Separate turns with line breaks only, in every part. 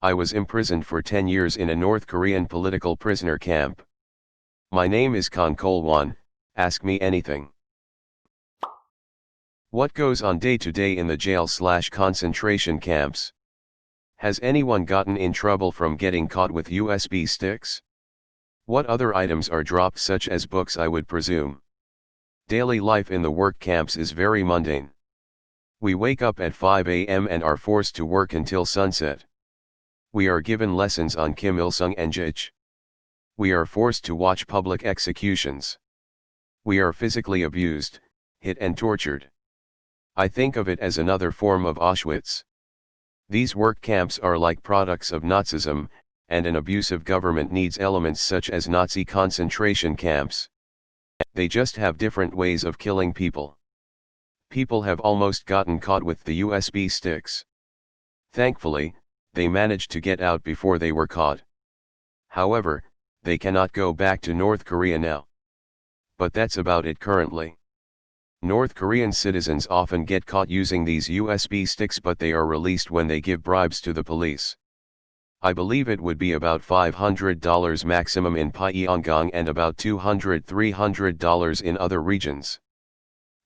I was imprisoned for 10 years in a North Korean political prisoner camp. My name is Kon Kolwan, ask me anything. What goes on day to day in the jail/concentration camps? Has anyone gotten in trouble from getting caught with USB sticks? What other items are dropped, such as books, I would presume? Daily life in the work camps is very mundane. We wake up at 5 a.m. and are forced to work until sunset. We are given lessons on Kim Il-sung and Jij. We are forced to watch public executions. We are physically abused, hit and tortured. I think of it as another form of Auschwitz. These work camps are like products of Nazism, and an abusive government needs elements such as Nazi concentration camps. They just have different ways of killing people. People have almost gotten caught with the USB sticks. Thankfully, they managed to get out before they were caught. However, they cannot go back to North Korea now. But that's about it currently. North Korean citizens often get caught using these USB sticks, but they are released when they give bribes to the police. I believe it would be about $500 maximum in Pyongyang and about $200–300 in other regions.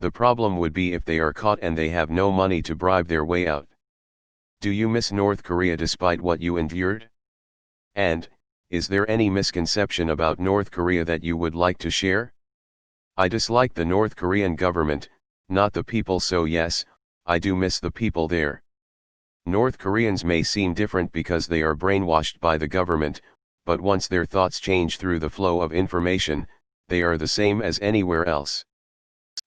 The problem would be if they are caught and they have no money to bribe their way out. Do you miss North Korea despite what you endured? And, is there any misconception about North Korea that you would like to share? I dislike the North Korean government, not the people, so yes, I do miss the people there. North Koreans may seem different because they are brainwashed by the government, but once their thoughts change through the flow of information, they are the same as anywhere else.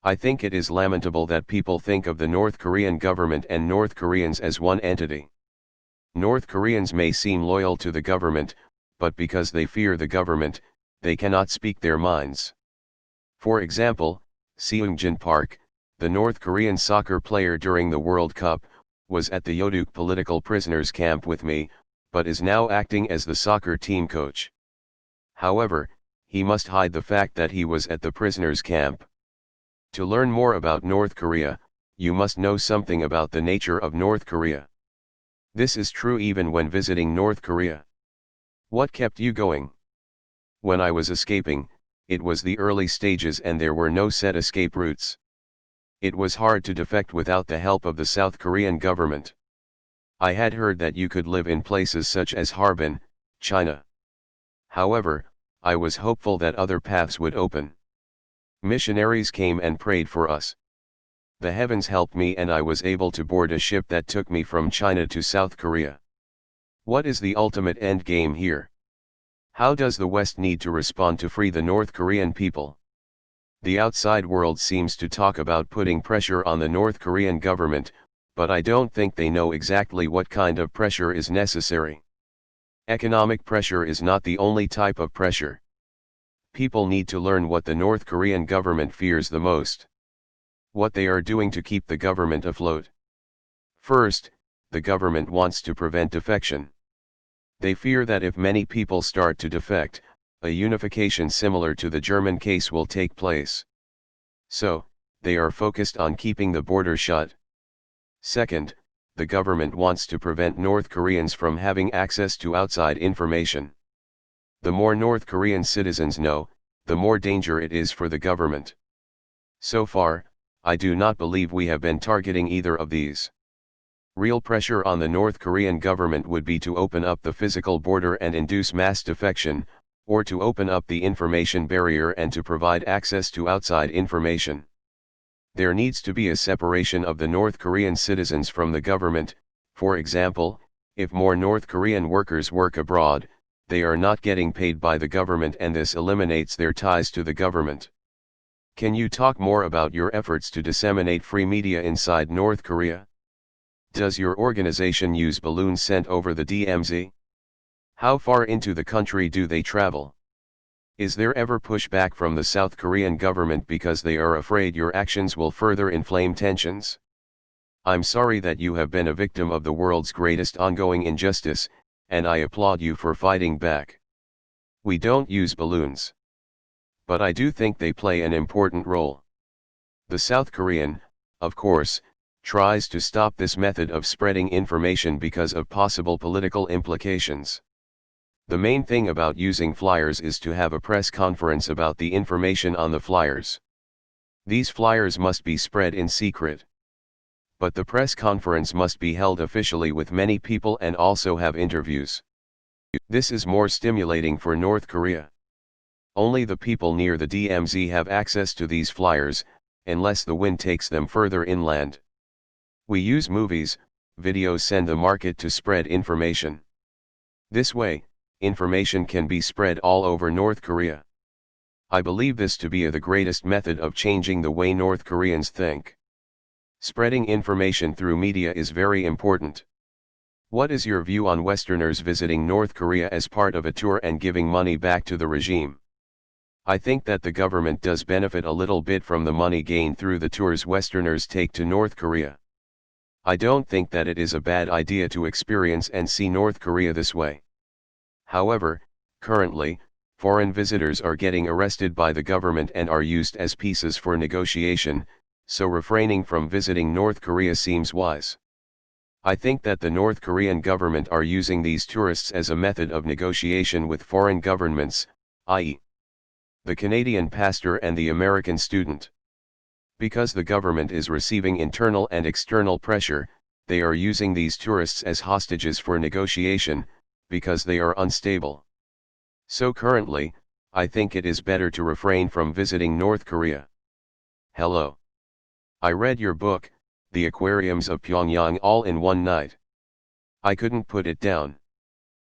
I think it is lamentable that people think of the North Korean government and North Koreans as one entity. North Koreans may seem loyal to the government, but because they fear the government, they cannot speak their minds. For example, Seung-jin Park, the North Korean soccer player during the World Cup, was at the Yoduk political prisoners camp with me, but is now acting as the soccer team coach. However, he must hide the fact that he was at the prisoners camp. To learn more about North Korea, you must know something about the nature of North Korea. This is true even when visiting North Korea. What kept you going? When I was escaping, it was the early stages and there were no set escape routes. It was hard to defect without the help of the South Korean government. I had heard that you could live in places such as Harbin, China. However, I was hopeful that other paths would open. Missionaries came and prayed for us. The heavens helped me and I was able to board a ship that took me from China to South Korea. What is the ultimate end game here? How does the West need to respond to free the North Korean people? The outside world seems to talk about putting pressure on the North Korean government, but I don't think they know exactly what kind of pressure is necessary. Economic pressure is not the only type of pressure. People need to learn what the North Korean government fears the most. What they are doing to keep the government afloat. First, the government wants to prevent defection. They fear that if many people start to defect, a unification similar to the German case will take place. So, they are focused on keeping the border shut. Second, the government wants to prevent North Koreans from having access to outside information. The more North Korean citizens know, the more danger it is for the government. So far, I do not believe we have been targeting either of these. Real pressure on the North Korean government would be to open up the physical border and induce mass defection, or to open up the information barrier and to provide access to outside information. There needs to be a separation of the North Korean citizens from the government. For example, if more North Korean workers work abroad, they are not getting paid by the government and this eliminates their ties to the government. Can you talk more about your efforts to disseminate free media inside North Korea? Does your organization use balloons sent over the DMZ? How far into the country do they travel? Is there ever pushback from the South Korean government because they are afraid your actions will further inflame tensions? I'm sorry that you have been a victim of the world's greatest ongoing injustice, and I applaud you for fighting back. We don't use balloons. But I do think they play an important role. The South Korean, of course, tries to stop this method of spreading information because of possible political implications. The main thing about using flyers is to have a press conference about the information on the flyers. These flyers must be spread in secret. But the press conference must be held officially with many people and also have interviews. This is more stimulating for North Korea. Only the people near the DMZ have access to these flyers, unless the wind takes them further inland. We use movies, videos send the market to spread information. This way, information can be spread all over North Korea. I believe this to be the greatest method of changing the way North Koreans think. Spreading information through media is very important. What is your view on Westerners visiting North Korea as part of a tour and giving money back to the regime? I think that the government does benefit a little bit from the money gained through the tours Westerners take to North Korea. I don't think that it is a bad idea to experience and see North Korea this way. However, currently, foreign visitors are getting arrested by the government and are used as pieces for negotiation, so refraining from visiting North Korea seems wise. I think that the North Korean government are using these tourists as a method of negotiation with foreign governments, i.e., the Canadian pastor and the American student. Because the government is receiving internal and external pressure, they are using these tourists as hostages for negotiation, because they are unstable. So currently, I think it is better to refrain from visiting North Korea. Hello. I read your book, The Aquariums of Pyongyang, all in one night. I couldn't put it down.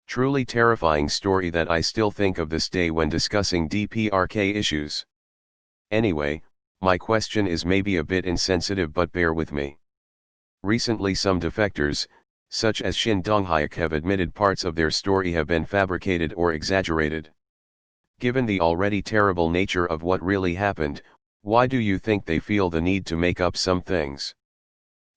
Truly terrifying story that I still think of this day when discussing DPRK issues. Anyway, my question is maybe a bit insensitive, but bear with me. Recently some defectors, such as Shin Dong-hyuk, have admitted parts of their story have been fabricated or exaggerated. Given the already terrible nature of what really happened, why do you think they feel the need to make up some things?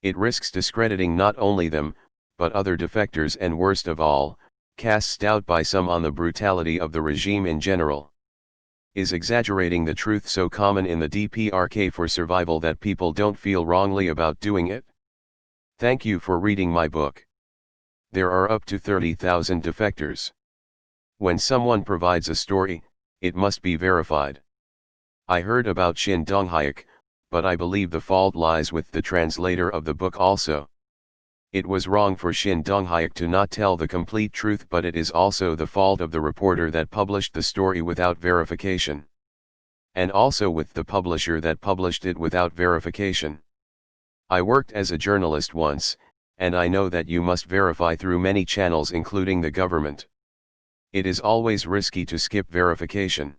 It risks discrediting not only them, but other defectors, and worst of all, casts doubt by some on the brutality of the regime in general. Is exaggerating the truth so common in the DPRK for survival that people don't feel wrongly about doing it? Thank you for reading my book. There are up to 30,000 defectors. When someone provides a story, it must be verified. I heard about Shin Dong-hyuk, but I believe the fault lies with the translator of the book also. It was wrong for Shin Dong-hyuk to not tell the complete truth, but it is also the fault of the reporter that published the story without verification. And also with the publisher that published it without verification. I worked as a journalist once, and I know that you must verify through many channels including the government. It is always risky to skip verification.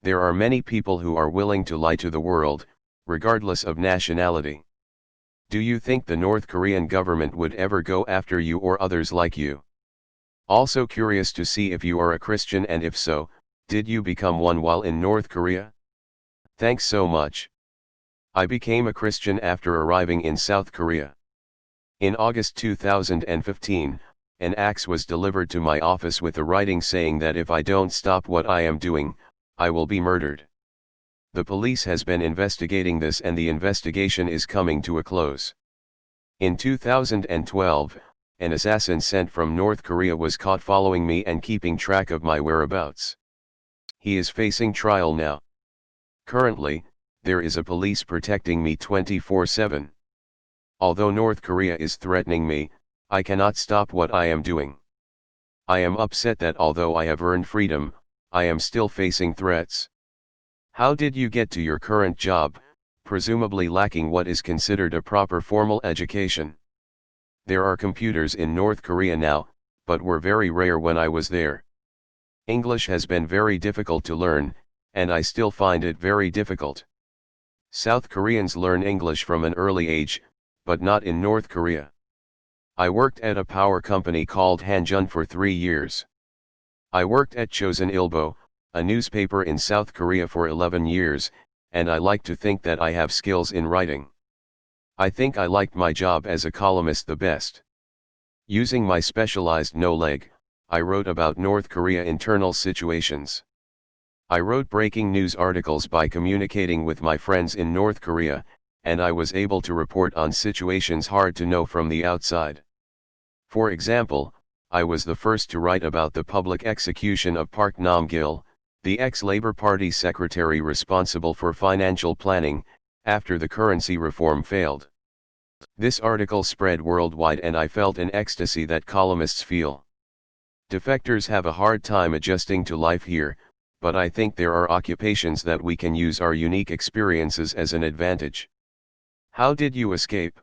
There are many people who are willing to lie to the world, regardless of nationality. Do you think the North Korean government would ever go after you or others like you? Also curious to see if you are a Christian, and if so, did you become one while in North Korea? Thanks so much. I became a Christian after arriving in South Korea. In August 2015, an axe was delivered to my office with a writing saying that if I don't stop what I am doing, I will be murdered. The police has been investigating this and the investigation is coming to a close. In 2012, an assassin sent from North Korea was caught following me and keeping track of my whereabouts. He is facing trial now. Currently, there is a police protecting me 24/7. Although North Korea is threatening me, I cannot stop what I am doing. I am upset that although I have earned freedom, I am still facing threats. How did you get to your current job, presumably lacking what is considered a proper formal education? There are computers in North Korea now, but were very rare when I was there. English has been very difficult to learn, and I still find it very difficult. South Koreans learn English from an early age, but not in North Korea. I worked at a power company called Hanjun for 3 years. I worked at Chosun Ilbo, a newspaper in South Korea, for 11 years, and I like to think that I have skills in writing. I think I liked my job as a columnist the best. Using my specialized knowledge, I wrote about North Korea internal situations. I wrote breaking news articles by communicating with my friends in North Korea, and I was able to report on situations hard to know from the outside. For example, I was the first to write about the public execution of Park Nam-gil, the ex-Labour Party secretary responsible for financial planning, after the currency reform failed. This article spread worldwide and I felt an ecstasy that columnists feel. Defectors have a hard time adjusting to life here, but I think there are occupations that we can use our unique experiences as an advantage. How did you escape?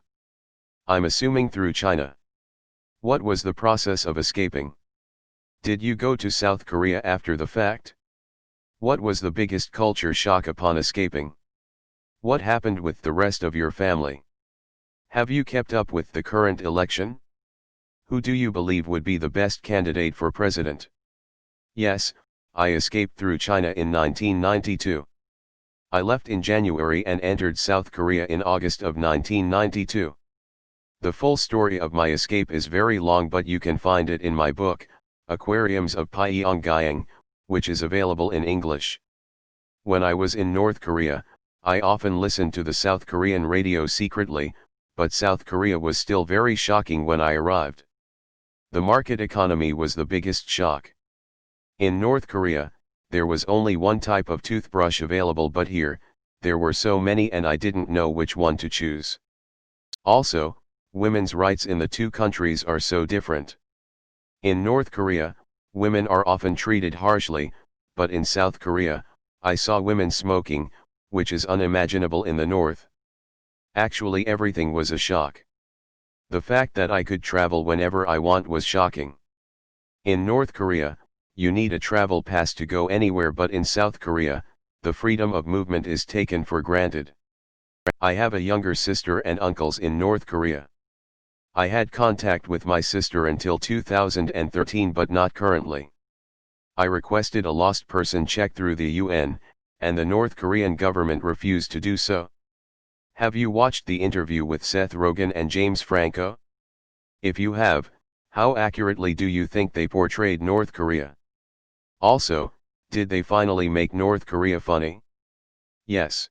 I'm assuming through China. What was the process of escaping? Did you go to South Korea after the fact? What was the biggest culture shock upon escaping? What happened with the rest of your family? Have you kept up with the current election? Who do you believe would be the best candidate for president? Yes, I escaped through China in 1992. I left in January and entered South Korea in August of 1992. The full story of my escape is very long, but you can find it in my book, Aquariums of Pyongyang, which is available in English. When I was in North Korea, I often listened to the South Korean radio secretly, but South Korea was still very shocking when I arrived. The market economy was the biggest shock. In North Korea, there was only one type of toothbrush available, but here, there were so many and I didn't know which one to choose. Also, women's rights in the two countries are so different. In North Korea, women are often treated harshly, but in South Korea, I saw women smoking, which is unimaginable in the North. Actually, everything was a shock. The fact that I could travel whenever I want was shocking. In North Korea, you need a travel pass to go anywhere, but in South Korea, the freedom of movement is taken for granted. I have a younger sister and uncles in North Korea. I had contact with my sister until 2013, but not currently. I requested a lost person check through the UN, and the North Korean government refused to do so. Have you watched the interview with Seth Rogen and James Franco? If you have, how accurately do you think they portrayed North Korea? Also, did they finally make North Korea funny? Yes.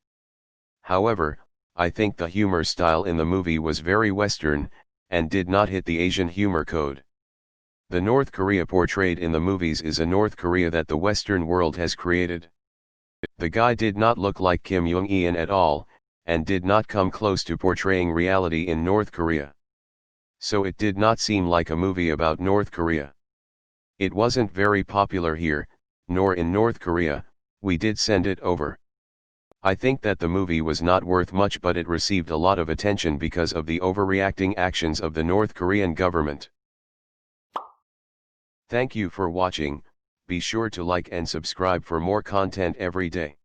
However, I think the humor style in the movie was very Western, and did not hit the Asian humor code. The North Korea portrayed in the movies is a North Korea that the Western world has created. The guy did not look like Kim Jong-un at all, and did not come close to portraying reality in North Korea. So it did not seem like a movie about North Korea. It wasn't very popular here, nor in North Korea. We did send it over. I think that the movie was not worth much, but it received a lot of attention because of the overreacting actions of the North Korean government. Thank you for watching. Be sure to like and subscribe for more content every day.